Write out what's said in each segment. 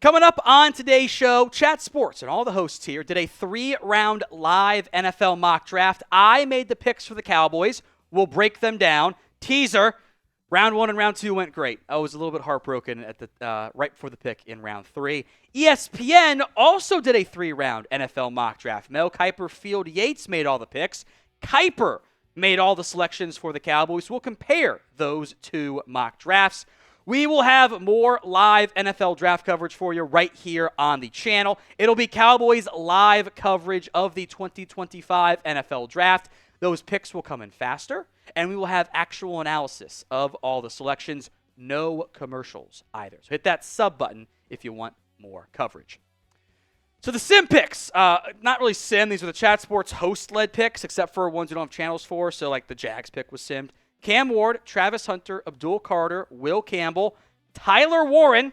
Coming up on today's show, Chat Sports and all the hosts here did a 3-round live NFL mock draft. I made the picks for the Cowboys. We'll break them down. Teaser, round 1 and round 2 went great. I was a little bit heartbroken at the right before the pick in round 3. ESPN also did a 3-round NFL mock draft. Mel Kiper, Field Yates made all the picks. Kiper made all the selections for the Cowboys. We'll compare those two mock drafts. We will have more live NFL draft coverage for you right here on the channel. It'll be Cowboys live coverage of the 2025 NFL Draft. Those picks will come in faster, and we will have actual analysis of all the selections. No commercials either. So hit that sub button if you want more coverage. So the sim picks, not really sim. These are the Chat Sports host-led picks, except for ones we don't have channels for. So like the Jags pick was simmed. Cam Ward, Travis Hunter, Abdul Carter, Will Campbell, Tyler Warren,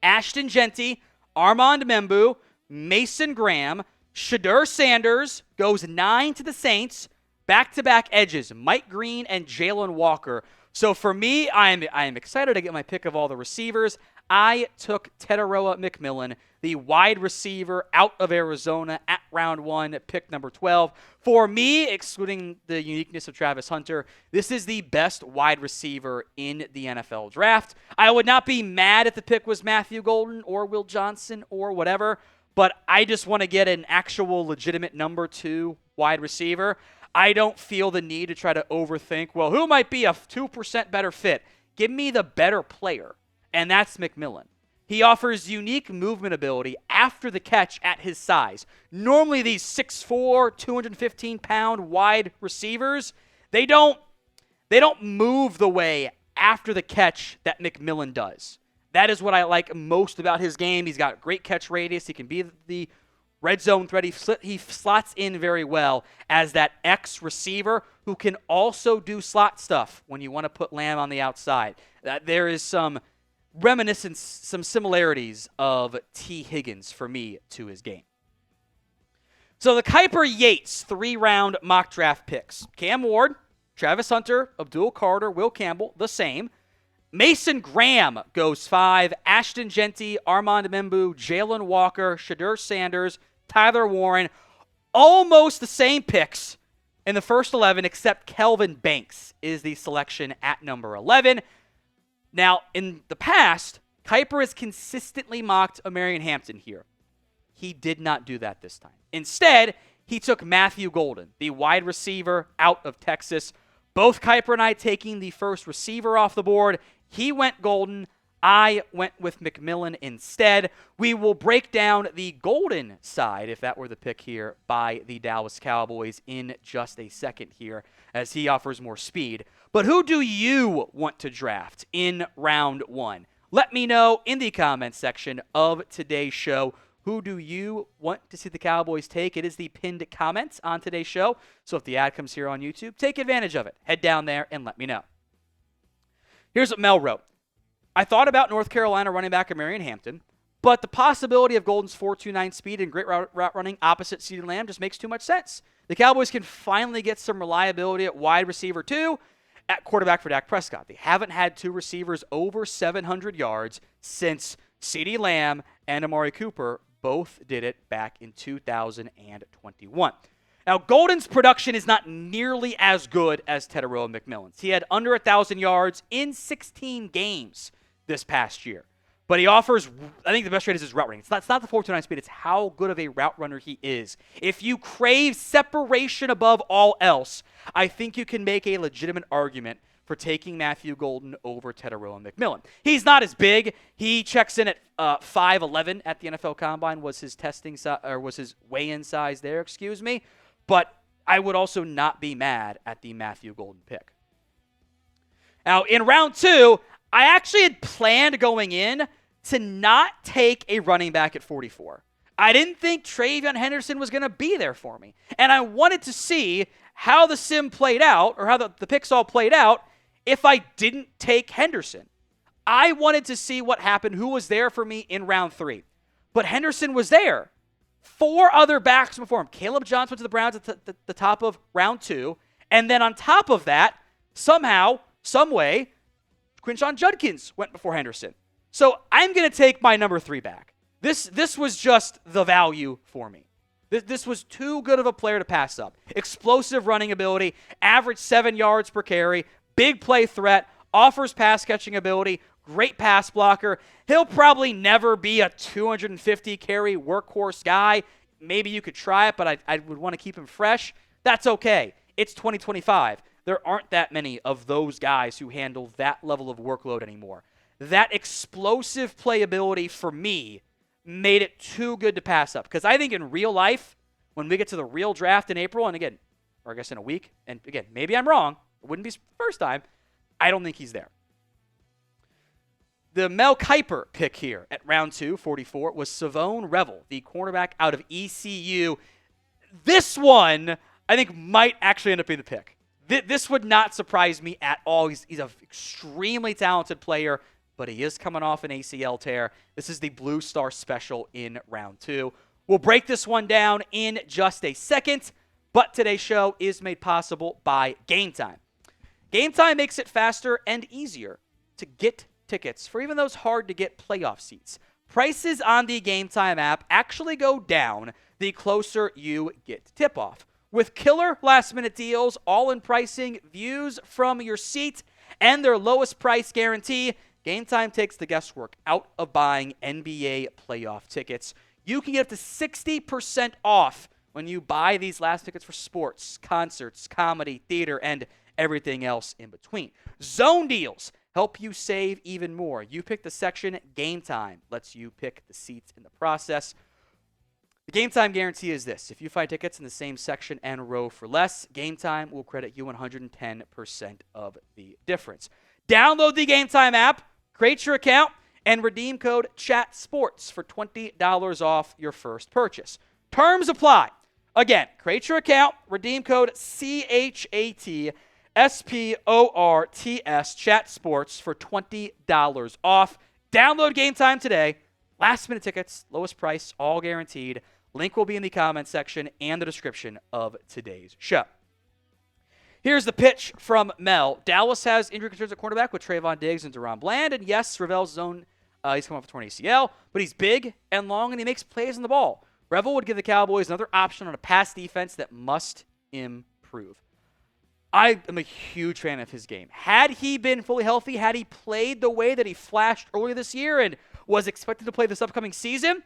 Ashton Genty, Armand Membu, Mason Graham, Shadur Sanders goes 9 to the Saints, back-to-back edges, Mike Green and Jalen Walker. So for me, I am excited to get my pick of all the receivers. I took Tetairoa McMillan, the wide receiver out of Arizona at round 1, pick number 12. For me, excluding the uniqueness of Travis Hunter, this is the best wide receiver in the NFL draft. I would not be mad if the pick was Matthew Golden or Will Johnson or whatever, but I just want to get an actual legitimate number 2 wide receiver. I don't feel the need to try to overthink, well, who might be a 2% better fit? Give me the better player, and that's McMillan. He offers unique movement ability after the catch at his size. Normally these 6'4", 215-pound wide receivers, they don't move the way after the catch that McMillan does. That is what I like most about his game. He's got great catch radius. He can be the red zone threat. He slots in very well as that X receiver who can also do slot stuff when you want to put Lamb on the outside. There is some reminiscence, some similarities of T. Higgins for me to his game. So the Kiper Yates 3-round mock draft picks. Cam Ward, Travis Hunter, Abdul Carter, Will Campbell, the same. Mason Graham goes 5. Ashton Genty, Armand Membu, Jalen Walker, Shadur Sanders, Tyler Warren. Almost the same picks in the first 11, except Kelvin Banks is the selection at number 11. Now, in the past, Kiper has consistently mocked Marion Hampton here. He did not do that this time. Instead, he took Matthew Golden, the wide receiver out of Texas. Both Kiper and I taking the first receiver off the board. He went Golden. I went with McMillan instead. We will break down the Golden side, if that were the pick here, by the Dallas Cowboys in just a second here, as he offers more speed. But who do you want to draft in round 1? Let me know in the comments section of today's show. Who do you want to see the Cowboys take? It is the pinned comments on today's show. So if the ad comes here on YouTube, take advantage of it. Head down there and let me know. Here's what Mel wrote. I thought about North Carolina running back Marion Hampton, but the possibility of Golden's 4.29 speed and great route running opposite CeeDee Lamb just makes too much sense. The Cowboys can finally get some reliability at wide receiver 2, at quarterback for Dak Prescott. They haven't had 2 receivers over 700 yards since CeeDee Lamb and Amari Cooper both did it back in 2021. Now, Golden's production is not nearly as good as Tetairoa McMillan's. He had under 1,000 yards in 16 games this past year. But he offers, I think the best rate is his route running. It's not the 4.29 speed. It's how good of a route runner he is. If you crave separation above all else, I think you can make a legitimate argument for taking Matthew Golden over Tetairoa McMillan. He's not as big. He checks in at 5'11" at the NFL Combine was his was his weigh-in size there, excuse me. But I would also not be mad at the Matthew Golden pick. Now, in round 2, I actually had planned going in to not take a running back at 44. I didn't think TreVeyon Henderson was going to be there for me. And I wanted to see how the sim played out, or how the picks all played out, if I didn't take Henderson. I wanted to see what happened, who was there for me in round 3. But Henderson was there. 4 other backs before him. Caleb Johnson went to the Browns at the top of round 2. And then on top of that, somehow, some way, Quinshon Judkins went before Henderson. So I'm going to take my number 3 back. This was just the value for me. This was too good of a player to pass up. Explosive running ability, average 7 yards per carry, big play threat, offers pass catching ability, great pass blocker. He'll probably never be a 250 carry workhorse guy. Maybe you could try it, but I would want to keep him fresh. That's okay. It's 2025. There aren't that many of those guys who handle that level of workload anymore. That explosive playability for me made it too good to pass up. Because I think in real life, when we get to the real draft in April, and again, or I guess in a week, and again, maybe I'm wrong, it wouldn't be the first time, I don't think he's there. The Mel Kiper pick here at round 2, 44, was Shavon Revel, the cornerback out of ECU. This one, I think, might actually end up being the pick. This would not surprise me at all. He's an extremely talented player, but he is coming off an ACL tear. This is the Blue Star Special in round 2. We'll break this one down in just a second, but today's show is made possible by GameTime. GameTime makes it faster and easier to get tickets for even those hard-to-get playoff seats. Prices on the GameTime app actually go down the closer you get to tip-off. With killer last-minute deals, all-in pricing, views from your seat, and their lowest price guarantee, GameTime takes the guesswork out of buying NBA playoff tickets. You can get up to 60% off when you buy these last tickets for sports, concerts, comedy, theater, and everything else in between. Zone deals help you save even more. You pick the section, GameTime lets you pick the seats in the process. The GameTime guarantee is this. If you find tickets in the same section and row for less, GameTime will credit you 110% of the difference. Download the GameTime app, create your account, and redeem code CHATSPORTS for $20 off your first purchase. Terms apply. Again, create your account, redeem code CHATSPORTS, CHATSPORTS for $20 off. Download GameTime today. Last minute tickets, lowest price, all guaranteed. Link will be in the comment section and the description of today's show. Here's the pitch from Mel. Dallas has injury concerns at cornerback with Trayvon Diggs and Deron Bland. And yes, Revel's zone, he's coming off a torn ACL, but he's big and long and he makes plays on the ball. Revel would give the Cowboys another option on a pass defense that must improve. I am a huge fan of his game. Had he been fully healthy, had he played the way that he flashed earlier this year and was expected to play this upcoming season,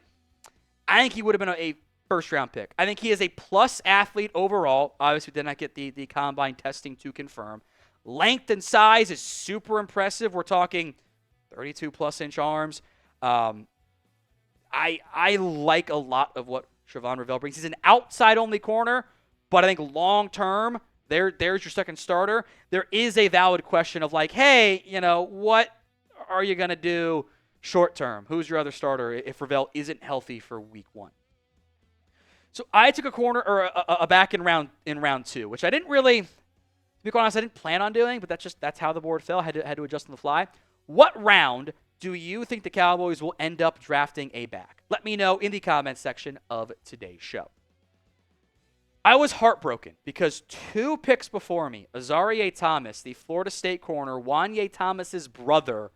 I think he would have been a first-round pick. I think he is a plus athlete overall. Obviously, did not get the combine testing to confirm. Length and size is super impressive. We're talking 32-plus inch arms. I like a lot of what Shavon Revel brings. He's an outside-only corner, but I think long-term, there's your second starter. There is a valid question of like, hey, what are you going to do short-term? Who's your other starter if Revel isn't healthy for week 1? So I took a corner or a back in round 2, which I didn't really, to be quite honest, I didn't plan on doing, but that's how the board fell. I had to adjust on the fly. What round do you think the Cowboys will end up drafting a back? Let me know in the comments section of today's show. I was heartbroken because 2 picks before me, Azareye'h Thomas, the Florida State corner, Wanye Thomas's brother,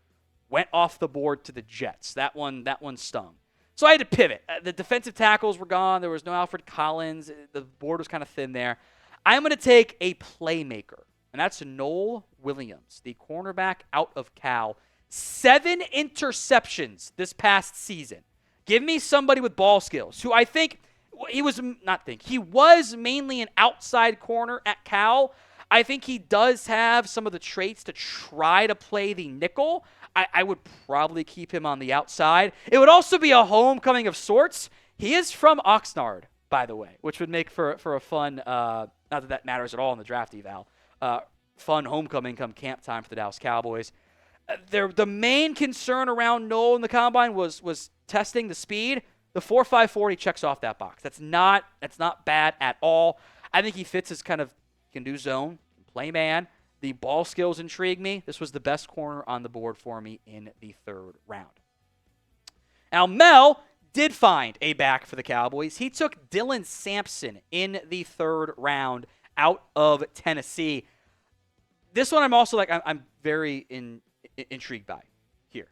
went off the board to the Jets. That one stung. So I had to pivot. The defensive tackles were gone. There was no Alfred Collins. The board was kind of thin there. I'm going to take a playmaker, and that's Noel Williams, the cornerback out of Cal. 7 interceptions this past season. Give me somebody with ball skills who I think he was mainly an outside corner at Cal. I think he does have some of the traits to try to play the nickel. I would probably keep him on the outside. It would also be a homecoming of sorts. He is from Oxnard, by the way, which would make for a fun, not that matters at all in the draft eval, fun homecoming come camp time for the Dallas Cowboys. The main concern around Noel in the combine was testing the speed. The 4.5 40 checks off that box. That's not bad at all. I think he fits his kind of can do zone, play man. The ball skills intrigue me. This was the best corner on the board for me in the 3rd round. Now, Mel did find a back for the Cowboys. He took Dylan Sampson in the 3rd round out of Tennessee. This one I'm also I'm very intrigued by here.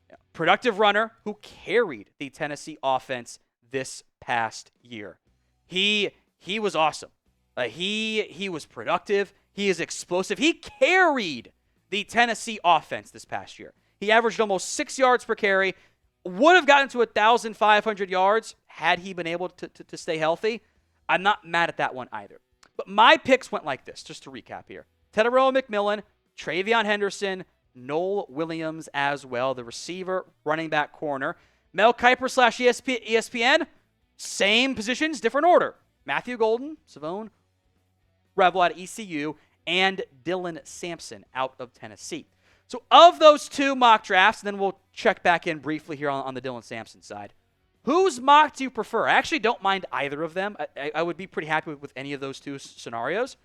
Yeah. productive runner who carried the Tennessee offense this past year. He was awesome. He was productive. He is explosive. He carried the Tennessee offense this past year. He averaged almost 6 yards per carry. Would have gotten to 1,500 yards had he been able to stay healthy. I'm not mad at that one either. But my picks went like this, just to recap here. Tetairoa McMillan, TreVeyon Henderson, Noel Williams as well, the receiver, running back, corner. Mel Kiper / ESPN, same positions, different order. Matthew Golden, Shavon Revel out of ECU, and Dylan Sampson out of Tennessee. So of those two mock drafts, and then we'll check back in briefly here on the Dylan Sampson side, whose mock do you prefer? I actually don't mind either of them. I would be pretty happy with any of those two scenarios.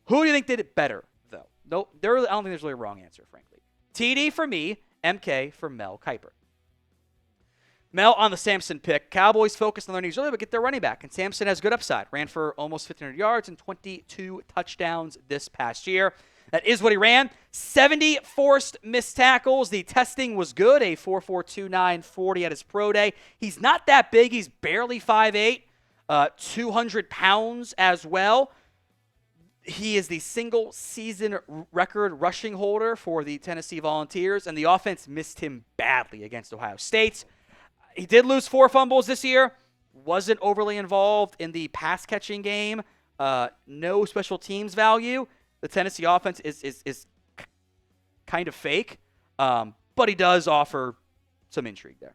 Who do you think did it better, though? No, I don't think there's really a wrong answer, frankly. TD for me, MK for Mel Kiper. Mel on the Sampson pick. Cowboys focused on their needs early, but get their running back. And Sampson has good upside. Ran for almost 1,500 yards and 22 touchdowns this past year. That is what he ran. 70 forced missed tackles. The testing was good. A 4.42 40 at his pro day. He's not that big. He's barely 5'8", 200 pounds as well. He is the single season record rushing holder for the Tennessee Volunteers, and the offense missed him badly against Ohio State. He did lose 4 fumbles this year. Wasn't overly involved in the pass catching game. No special teams value. The Tennessee offense is kind of fake, but he does offer some intrigue there.